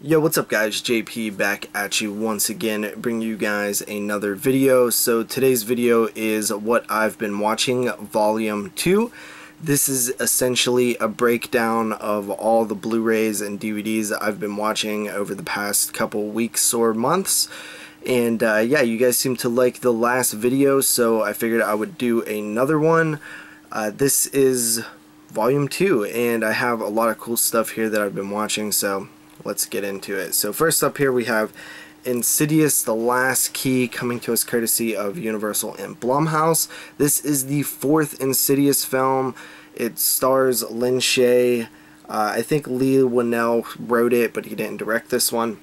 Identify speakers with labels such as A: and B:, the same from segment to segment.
A: Yo, what's up guys? JP back at you once again, bringing you guys another video. So today's video is what I've been watching, Volume 2. This is essentially a breakdown of all the Blu-rays and DVDs that I've been watching over the past couple weeks or months. And yeah, you guys seem to like the last video, so I figured I would do another one. This is Volume 2, and I have a lot of cool stuff here that I've been watching, so let's get into it. So first up here we have Insidious The Last Key, coming to us courtesy of Universal and Blumhouse. This is the fourth Insidious film. It stars Lin Shaye. I think Lee Winnell wrote it, but he didn't direct this one.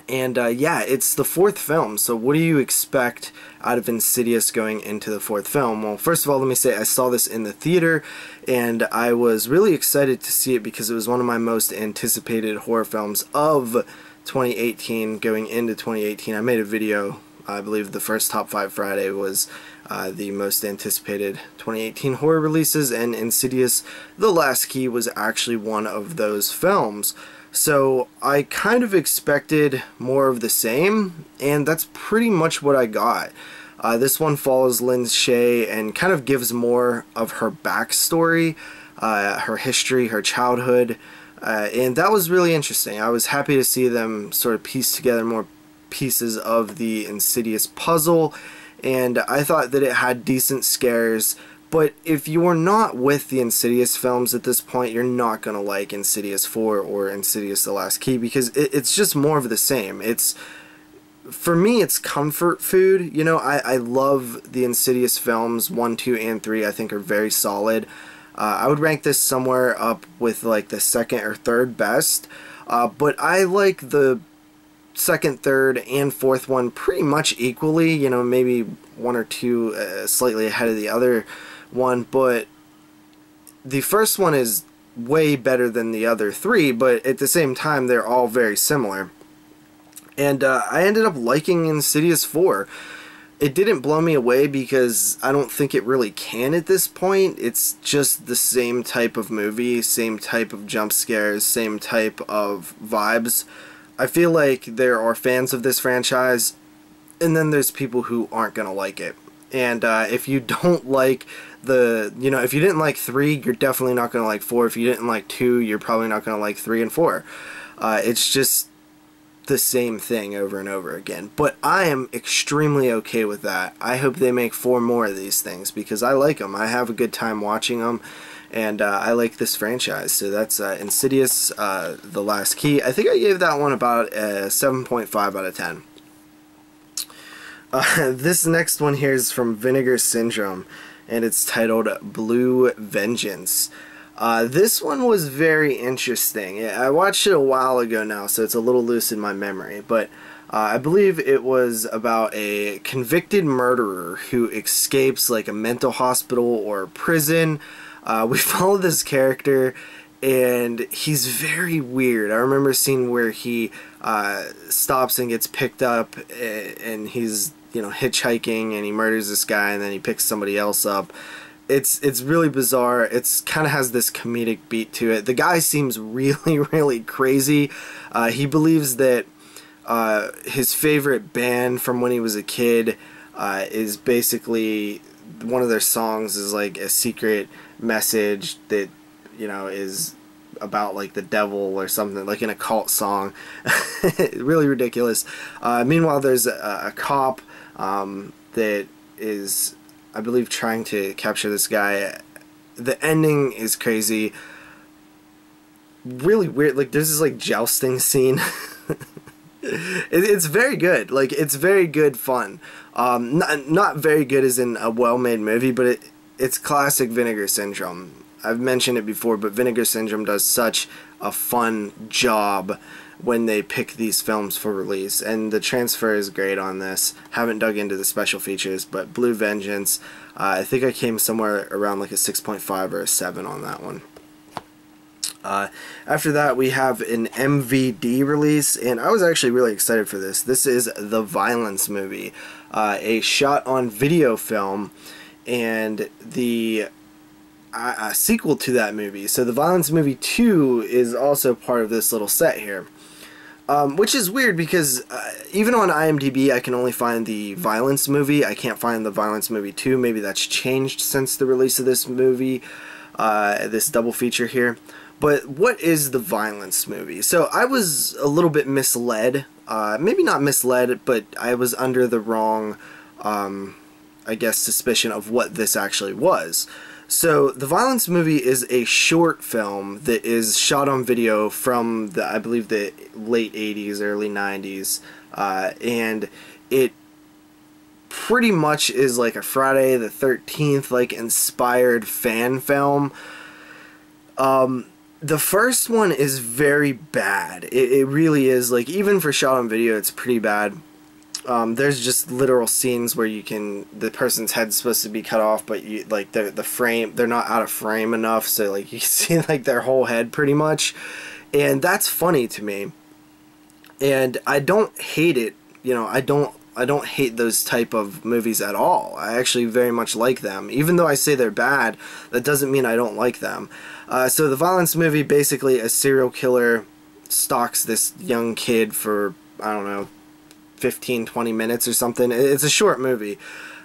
A: And yeah, it's the fourth film, so what do you expect out of Insidious going into the fourth film? Well, first of all, let me say I saw this in the theater, and I was really excited to see it because it was one of my most anticipated horror films of 2018 going into 2018. I made a video, I believe the first Top 5 Friday was the most anticipated 2018 horror releases, and Insidious The Last Key was actually one of those films. So I kind of expected more of the same, and that's pretty much what I got. This one follows Lin Shaye and kind of gives more of her backstory, her history, her childhood, and that was really interesting. I was happy to see them sort of piece together more pieces of the Insidious puzzle, and I thought that it had decent scares. But if you're not with the Insidious films at this point, you're not going to like Insidious 4 or Insidious The Last Key, because it's just more of the same. For me, it's comfort food. You know, I love the Insidious films. 1, 2, and 3 I think are very solid. I would rank this somewhere up with like the second or third best. But I like the second, third, and fourth one pretty much equally. You know, maybe one or two slightly ahead of the other one, but the first one is way better than the other three, but at the same time they're all very similar. And I ended up liking Insidious 4. It didn't blow me away because I don't think it really can at this point. It's just the same type of movie, same type of jump scares, same type of vibes. I feel like there are fans of this franchise, and then there's people who aren't gonna like it. And if you don't like if you didn't like 3, you're definitely not going to like 4. If you didn't like 2, you're probably not going to like 3 and 4. It's just the same thing over and over again. But I am extremely okay with that. I hope they make 4 more of these things because I like them. I have a good time watching them, and I like this franchise. So that's Insidious, The Last Key. I think I gave that one about a 7.5 out of 10. This next one here is from Vinegar Syndrome, and it's titled Blue Vengeance. This one was very interesting. I watched it a while ago now, so it's a little loose in my memory, but I believe it was about a convicted murderer who escapes like a mental hospital or prison. We follow this character, and he's very weird. I remember a scene where he stops and gets picked up, and he's hitchhiking, and he murders this guy, and then he picks somebody else up. It's really bizarre. It's kind of has this comedic beat to it. The guy seems really, really crazy. He believes that his favorite band from when he was a kid is basically one of their songs is like a secret message that is about like the devil or something, like an occult song. Really ridiculous. Meanwhile, there's a cop that is, I believe, trying to capture this guy. The ending is crazy. Really weird. Like, there's this like jousting scene. It's very good. Like, it's very good fun. Not very good as in a well-made movie, but it's classic Vinegar Syndrome. I've mentioned it before, but Vinegar Syndrome does such a fun job when they pick these films for release, and the transfer is great on this. Haven't dug into the special features, but Blue Vengeance, I think I came somewhere around like a 6.5 or a 7 on that one. After that, we have an MVD release, and I was actually really excited for this. This is The Violence Movie, a shot-on-video film, and the sequel to that movie. So The Violence Movie 2 is also part of this little set here. Which is weird because even on IMDb I can only find the Violence movie. I can't find the Violence movie 2. Maybe that's changed since the release of this movie, this double feature here. But what is the Violence movie? So I was a little bit misled. Maybe not misled, but I was under the wrong, I guess, suspicion of what this actually was. So the Violence movie is a short film that is shot on video from the, I believe, the late 80s, early 90s, and it pretty much is like a Friday the 13th like inspired fan film. The first one is very bad. It really is. Like, even for shot on video, it's pretty bad. There's just literal scenes where the person's head's supposed to be cut off, but like the frame, they're not out of frame enough, so like you see like their whole head pretty much, and that's funny to me. And I don't hate it, you know. I don't hate those type of movies at all. I actually very much like them. Even though I say they're bad, that doesn't mean I don't like them. So the Violence movie, basically a serial killer stalks this young kid for, I don't know, 15-20 minutes or something. It's a short movie,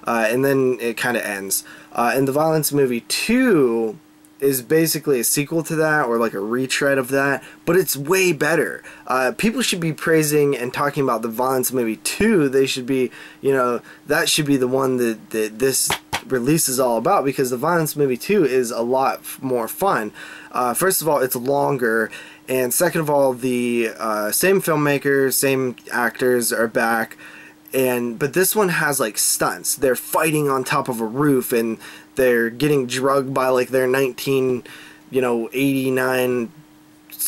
A: and then it kind of ends. And the Violence movie 2 is basically a sequel to that, or like a retread of that, but it's way better. People should be praising and talking about the Violence movie 2. They should be, you know, that should be the one that this release is all about, because the Violence movie 2 is a lot more fun. First of all, it's longer, and second of all, the same filmmakers, same actors are back, but this one has like stunts. They're fighting on top of a roof, and they're getting drugged by like their 1989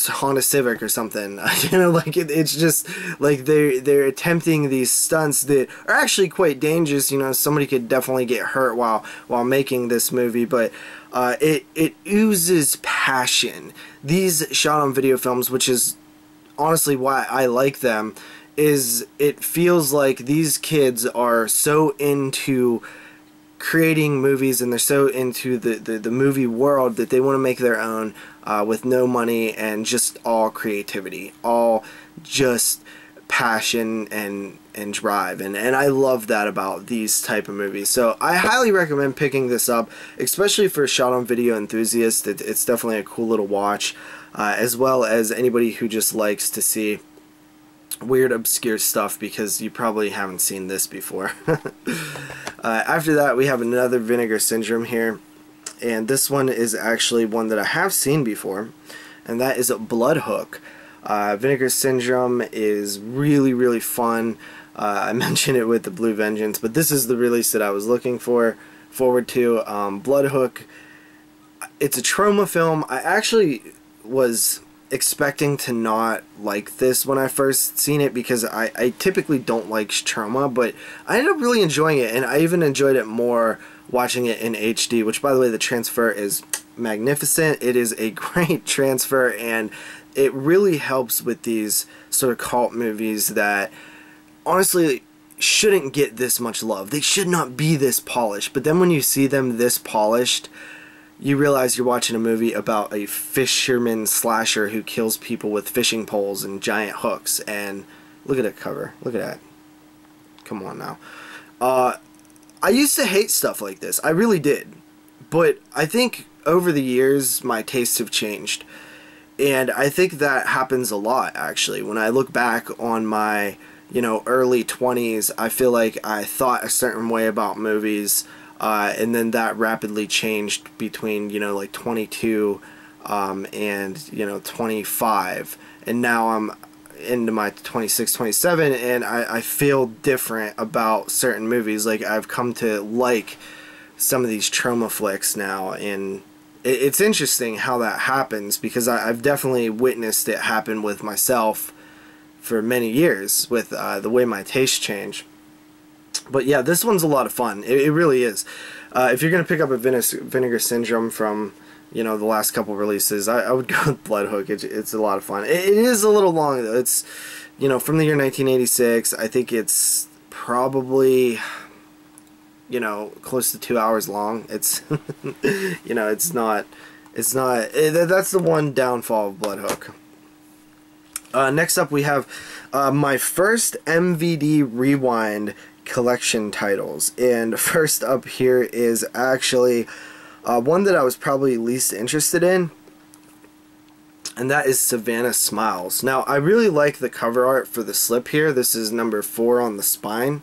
A: Honda Civic or something. You know, like it's just like they're attempting these stunts that are actually quite dangerous. You know, somebody could definitely get hurt while making this movie, but it oozes passion. These shot on video films, which is honestly why I like them, is it feels like these kids are so into creating movies, and they're so into the movie world that they want to make their own with no money and just all creativity, all just passion and drive, and I love that about these type of movies. So I highly recommend picking this up, especially for shot on video enthusiasts. It's definitely a cool little watch, as well as anybody who just likes to see weird obscure stuff, because you probably haven't seen this before. After that, we have another Vinegar Syndrome here, and this one is actually one that I have seen before, and that is Bloodhook. Vinegar Syndrome is really fun. I mentioned it with the Blue Vengeance, but this is the release that I was looking forward to. Bloodhook, it's a trauma film. I actually was expecting to not like this when I first seen it, because I typically don't like trauma, but I ended up really enjoying it, and I even enjoyed it more watching it in HD, which, by the way, the transfer is magnificent. It is a great transfer, and it really helps with these sort of cult movies that honestly shouldn't get this much love. They should not be this polished, but then when you see them this polished, you realize you're watching a movie about a fisherman slasher who kills people with fishing poles and giant hooks. And look at that cover. Look at that. Come on now. I used to hate stuff like this. I really did. But I think over the years my tastes have changed. And I think that happens a lot, actually. When I look back on my, you know, early 20s, I feel like I thought a certain way about movies, and then that rapidly changed between, you know, like 22 and, you know, 25. And now I'm into my 26, 27, and I feel different about certain movies. Like, I've come to like some of these trauma flicks now, and it's interesting how that happens, because I've definitely witnessed it happen with myself for many years with the way my tastes change. But yeah, this one's a lot of fun. It really is. If you're going to pick up a Vinegar Syndrome from, you know, the last couple releases, I would go with Bloodhook. It's a lot of fun. It is a little long, though. It's, you know, from the year 1986. I think it's probably, you know, close to 2 hours long. It's, you know, that's the one downfall of Bloodhook. Next up we have my first MVD Rewind collection titles, and first up here is actually one that I was probably least interested in, and that is Savannah Smiles. Now, I really like the cover art for the slip here. This is number 4 on the spine,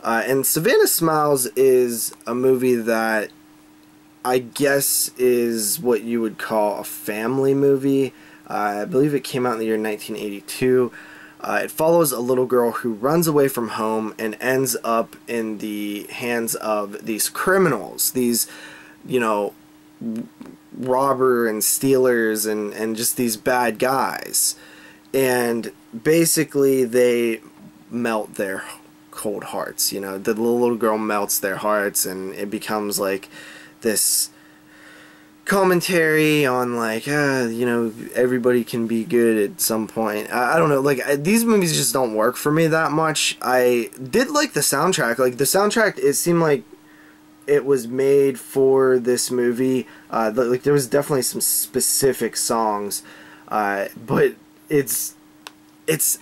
A: and Savannah Smiles is a movie that I guess is what you would call a family movie. I believe it came out in the year 1982. It follows a little girl who runs away from home and ends up in the hands of these criminals, these, you know, robber and stealers and just these bad guys. And basically they melt their cold hearts. You know, the little girl melts their hearts, and it becomes like this commentary on, like, you know, everybody can be good at some point. I don't know, like, these movies just don't work for me that much. I did like the soundtrack. Like, the soundtrack, it seemed like it was made for this movie. Like, there was definitely some specific songs, but it's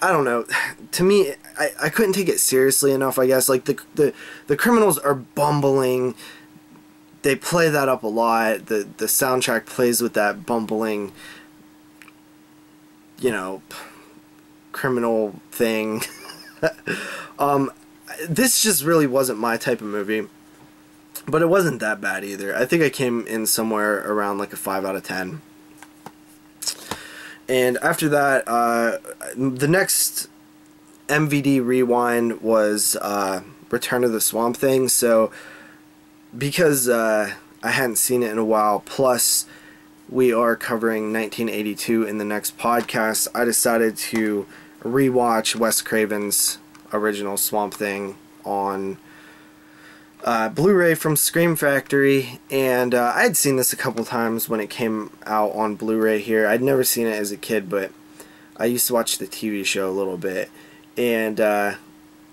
A: I don't know, to me, I couldn't take it seriously enough, I guess. Like, the criminals are bumbling. They play that up a lot. The soundtrack plays with that bumbling, you know, criminal thing. This just really wasn't my type of movie, but it wasn't that bad either. I think I came in somewhere around like a 5 out of 10. And after that, the next MVD Rewind was Return of the Swamp Thing. So, because I hadn't seen it in a while, plus we are covering 1982 in the next podcast, I decided to rewatch Wes Craven's original Swamp Thing on Blu-ray from Scream Factory. And I had seen this a couple times when it came out on Blu-ray here. I'd never seen it as a kid, but I used to watch the TV show a little bit. And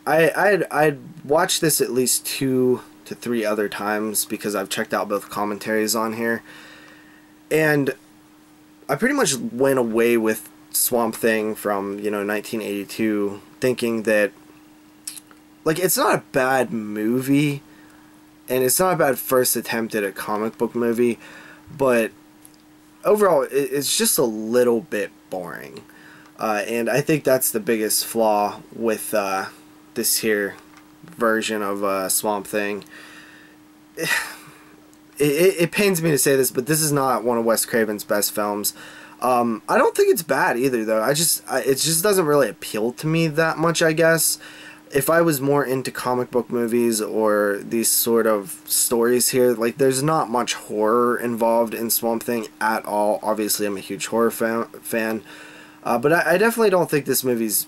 A: I'd watched this at least 2 to 3 other times because I've checked out both commentaries on here, and I pretty much went away with Swamp Thing from, you know, 1982 thinking that, like, it's not a bad movie and it's not a bad first attempt at a comic book movie, but overall it's just a little bit boring, and I think that's the biggest flaw with this here version of Swamp Thing. It pains me to say this, but this is not one of Wes Craven's best films. I don't think it's bad either, though. It just doesn't really appeal to me that much, I guess. If I was more into comic book movies or these sort of stories here, like, there's not much horror involved in Swamp Thing at all. Obviously, I'm a huge horror fan, but I definitely don't think this movie's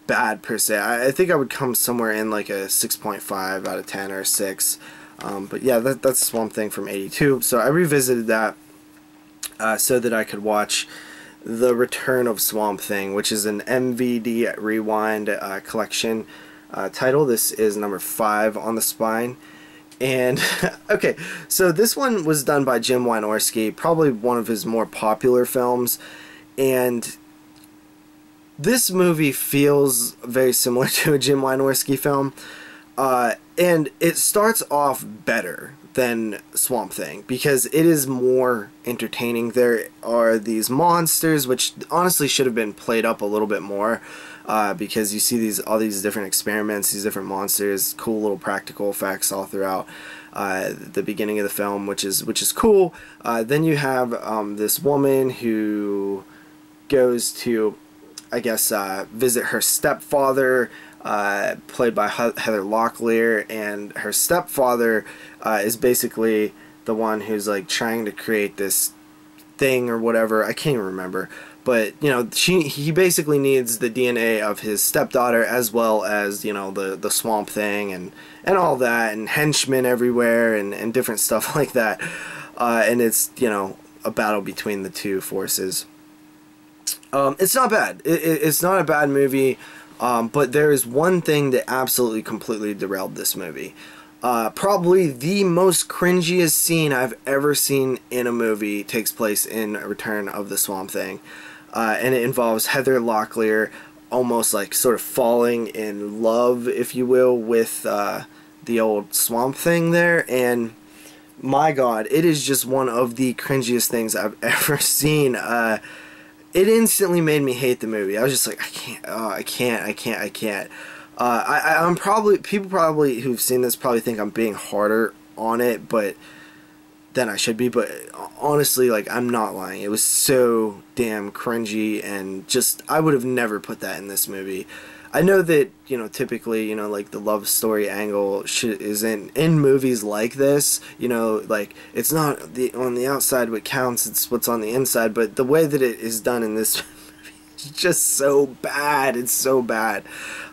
A: bad per se. I think I would come somewhere in like a 6.5 out of 10 or 6. But yeah, that's Swamp Thing from 82. So I revisited that so that I could watch The Return of Swamp Thing, which is an MVD Rewind collection title. This is number 5 on the spine. And okay, so this one was done by Jim Wynorski, probably one of his more popular films, and this movie feels very similar to a Jim Wynorski film, and it starts off better than Swamp Thing because it is more entertaining. There are these monsters, which honestly should have been played up a little bit more, because you see all these different experiments, these different monsters, cool little practical effects all throughout the beginning of the film, which is cool. Then you have this woman who goes to, I guess, visit her stepfather, played by Heather Locklear, and her stepfather is basically the one who's like trying to create this thing or whatever. I can't even remember, but you know, he basically needs the DNA of his stepdaughter, as well as, you know, the Swamp Thing and all that, and henchmen everywhere and different stuff like that. And it's, you know, a battle between the two forces. It's not bad. It's not a bad movie, but there is one thing that absolutely completely derailed this movie. Probably the most cringiest scene I've ever seen in a movie takes place in Return of the Swamp Thing. and it involves Heather Locklear almost like sort of falling in love, if you will, with the old Swamp Thing there, and my god, it is just one of the cringiest things I've ever seen. It instantly made me hate the movie. I was just like, I can't. I'm probably, people probably who've seen this probably think I'm being harder on it, but than I should be, but honestly, like, I'm not lying. It was so damn cringy, and just, I would have never put that in this movie. I know that, you know, typically, you know, like, the love story angle is in movies like this, you know, like, it's not on the outside what counts, it's what's on the inside, but the way that it is done in this movie is just so bad. It's so bad.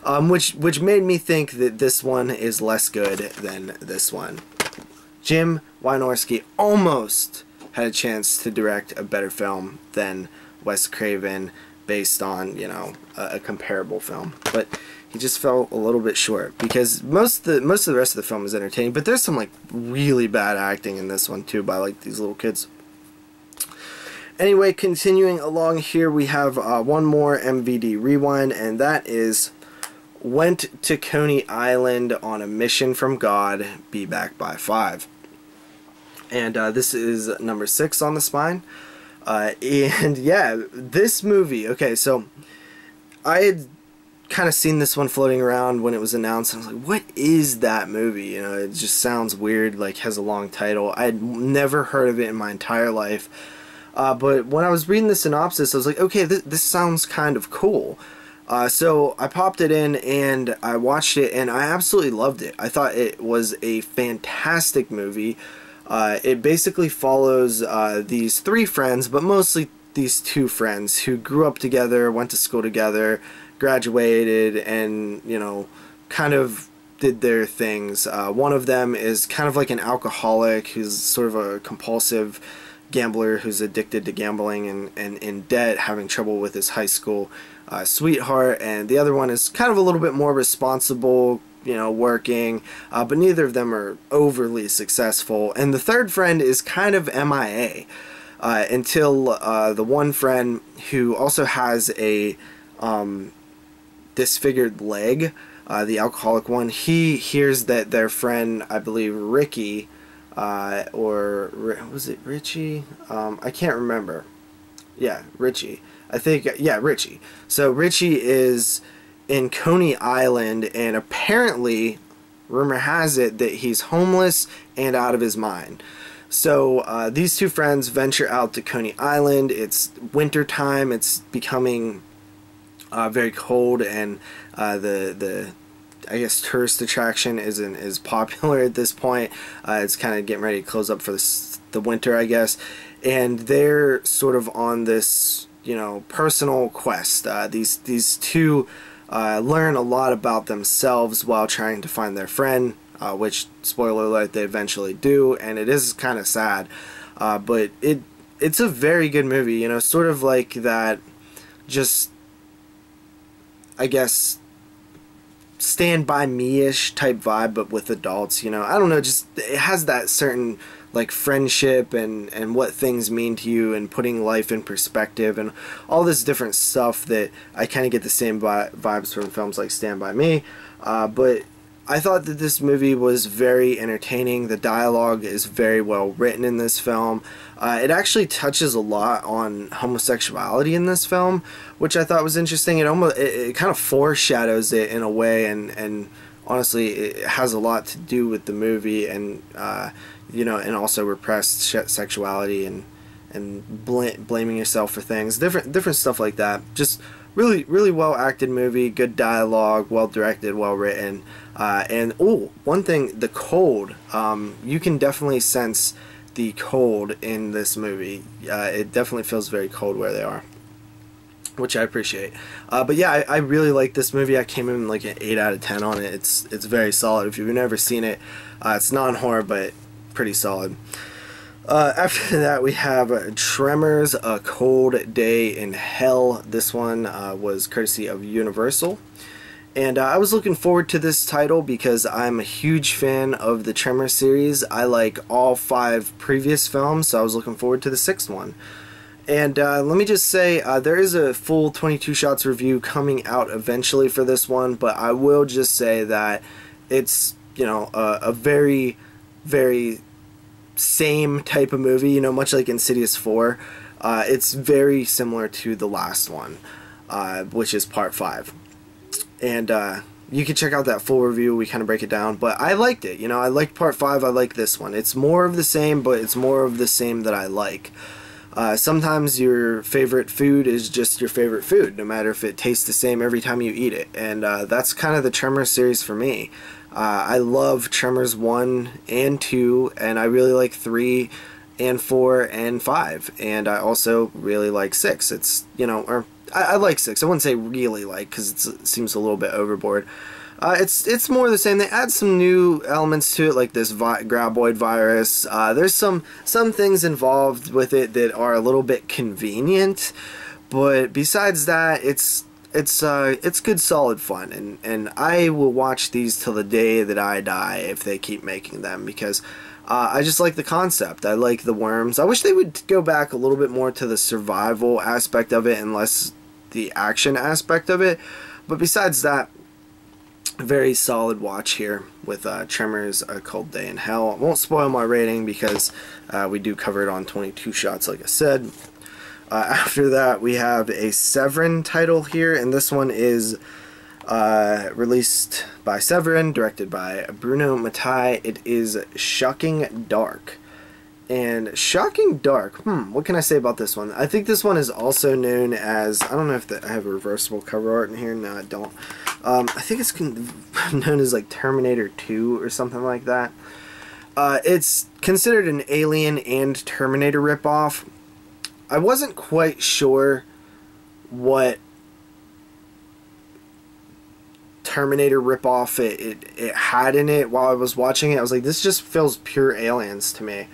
A: Which made me think that this one is less good than this one. Jim Wynorski almost had a chance to direct a better film than Wes Craven based on, you know, a comparable film, but he just fell a little bit short, because most of the rest of the film is entertaining, but there's some like really bad acting in this one too by like these little kids. Anyway, continuing along here, we have one more MVD rewind, and that is Went to Coney Island on a Mission from God, Be Back by 5. And this is number 6 on the spine. And yeah, this movie, okay, so I had kind of seen this one floating around when it was announced, and I was like, what is that movie? You know, it just sounds weird, like has a long title. I had never heard of it in my entire life. But when I was reading the synopsis, I was like, okay, this sounds kind of cool. So I popped it in and I watched it, and I absolutely loved it. I thought it was a fantastic movie. It basically follows these 3 friends, but mostly these 2 friends who grew up together, went to school together, graduated, and, you know, kind of did their things. One of them is kind of like an alcoholic who's sort of a compulsive gambler who's addicted to gambling and in debt, having trouble with his high school sweetheart, and the other one is kind of a little bit more responsible, you know, working, but neither of them are overly successful. And the third friend is kind of MIA until the one friend who also has a disfigured leg, the alcoholic one, he hears that their friend, I believe Ricky, or was it Richie? I can't remember. Yeah, Richie. I think, yeah, Richie. So Richie is in Coney Island, and apparently, rumor has it that he's homeless and out of his mind. So these 2 friends venture out to Coney Island. It's winter time. It's becoming very cold, and the I guess tourist attraction isn't as popular at this point. It's kind of getting ready to close up for the winter, I guess. And they're sort of on this, you know, personal quest. These 2 learn a lot about themselves while trying to find their friend, which, spoiler alert, they eventually do, and it is kind of sad. But it's a very good movie, you know, sort of like that, just, I guess, Stand By Me-ish type vibe, but with adults, you know. I don't know, just, it has that certain, like, friendship and what things mean to you, and putting life in perspective, and all this different stuff that I kind of get the same vibes from films like Stand By Me. But I thought that this movie was very entertaining. The dialogue is very well written in this film. It actually touches a lot on homosexuality in this film, which I thought was interesting. It kind of foreshadows it in a way, and honestly, it has a lot to do with the movie, and you know, and also repressed sexuality and blaming yourself for things, different stuff like that. Just really well acted movie, good dialogue, well directed, well written, and one thing, the cold. You can definitely sense the cold in this movie. It definitely feels very cold where they are, which I appreciate. But yeah, I really like this movie. I came in like an 8 out of 10 on it. It's very solid. If you've never seen it, it's non-horror, but pretty solid. After that, we have Tremors, A Cold Day in Hell. This one was courtesy of Universal. And I was looking forward to this title because I'm a huge fan of the Tremors series. I like all 5 previous films, so I was looking forward to the 6th one. And let me just say, there is a full 22 Shots review coming out eventually for this one, but I will just say that it's, you know, a very, very same type of movie, you know, much like Insidious 4. It's very similar to the last one, which is part 5. And you can check out that full review. We kind of break it down, but I liked it. You know, I liked part 5. I like this one. It's more of the same, but it's more of the same that I like. Sometimes your favorite food is just your favorite food, no matter if it tastes the same every time you eat it. And that's kind of the Tremors series for me. I love Tremors 1 and 2, and I really like 3 and 4 and 5. And I also really like 6. It's, you know, or I like 6. I wouldn't say really like, because it seems a little bit overboard. It's more the same. They add some new elements to it, like this graboid virus. There's some things involved with it that are a little bit convenient, but besides that, it's good, solid fun, and I will watch these till the day that I die if they keep making them, because I just like the concept. I like the worms. I wish they would go back a little bit more to the survival aspect of it and less the action aspect of it. But besides that, very solid watch here with Tremors: A Cold Day in Hell. I won't spoil my rating because we do cover it on 22 Shots, like I said. After that, we have a Severin title here, and this one is released by Severin, directed by Bruno Mattei. It is Shocking Dark. And Shocking Dark, what can I say about this one? I think this one is also known as, I don't know if I have a reversible cover art in here. No, I don't. I think it's known as like Terminator 2 or something like that. It's considered an Alien and Terminator ripoff. I wasn't quite sure what Terminator ripoff it had in it while I was watching it. I was like, this just feels pure Aliens to me.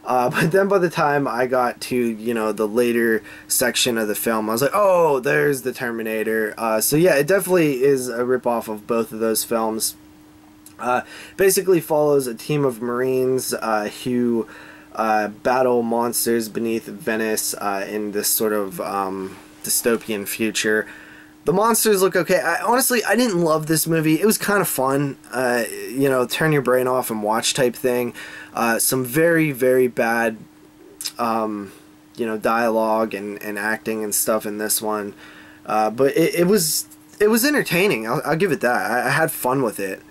A: But then by the time I got to, you know, the later section of the film, I was like, oh, there's the Terminator. So yeah, it definitely is a ripoff of both of those films. Basically follows a team of Marines who battle monsters beneath Venice in this sort of dystopian future. The monsters look okay. Honestly, I didn't love this movie. It was kind of fun, you know, turn your brain off and watch type thing. Some very, very bad, you know, dialogue and acting and stuff in this one. But it was entertaining. I'll give it that. I had fun with it.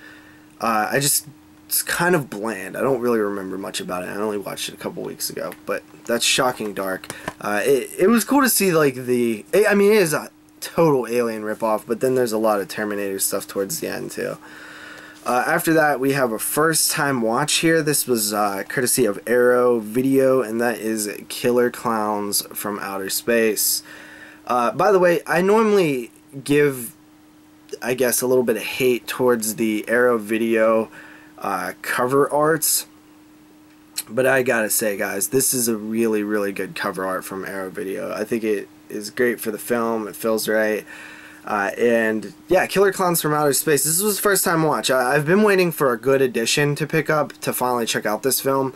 A: It's kind of bland. I don't really remember much about it. I only watched it a couple weeks ago. But that's Shocking Dark. It was cool to see, like, I mean, it is a total Alien ripoff, but then there's a lot of Terminator stuff towards the end too. After that, we have a first time watch here. This was courtesy of Arrow Video, and that is Killer Clowns from Outer Space. By the way, I normally give, I guess, a little bit of hate towards the Arrow Video cover arts, but I gotta say, guys, this is a really, really good cover art from Arrow Video. I think it is great for the film. It feels right. And yeah, Killer Clowns from Outer Space. This was first time watch. I've been waiting for a good edition to pick up to finally check out this film,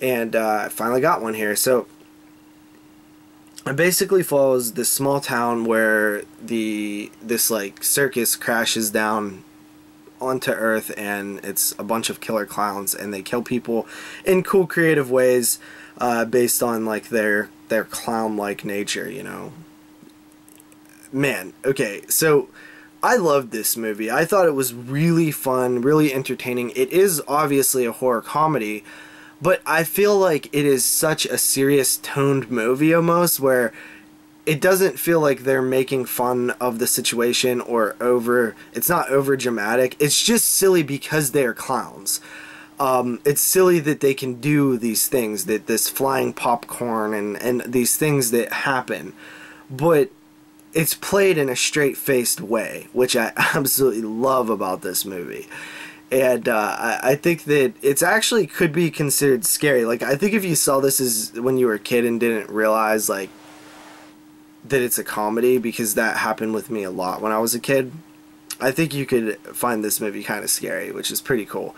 A: and I finally got one here. So it basically follows this small town where this like circus crashes down onto Earth, and it's a bunch of killer clowns, and they kill people in cool, creative ways based on like their clown-like nature, you know. Man, okay, so I loved this movie. I thought it was really fun, really entertaining. It is obviously a horror comedy, but I feel like it is such a serious toned movie almost, where it doesn't feel like they're making fun of the situation or it's not over dramatic. It's just silly because they're clowns. It's silly that they can do these things, that this flying popcorn and these things that happen, but it's played in a straight-faced way, which I absolutely love about this movie. And I think that it's actually could be considered scary. Like, I think if you saw this as when you were a kid and didn't realize, like, that it's a comedy, because that happened with me a lot when I was a kid, I think you could find this movie kind of scary, which is pretty cool.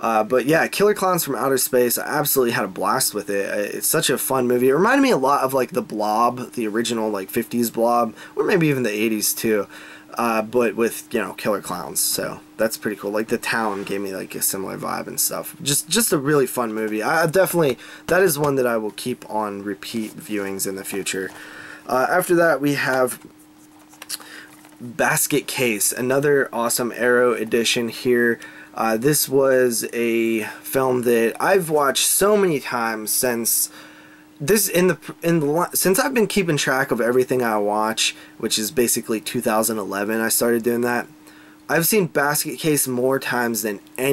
A: But yeah, Killer Clowns from Outer Space, I absolutely had a blast with it. It's such a fun movie. It reminded me a lot of like the Blob, the original like 50s Blob, or maybe even the 80s too. But with, you know, killer clowns, so that's pretty cool. Like The Town gave me like a similar vibe and stuff. Just a really fun movie. I definitely, that is one that I will keep on repeat viewings in the future. After that, we have Basket Case, another awesome Arrow edition here. This was a film that I've watched so many times since since I've been keeping track of everything I watch, which is basically 2011. I started doing that. I've seen Basket Case more times than any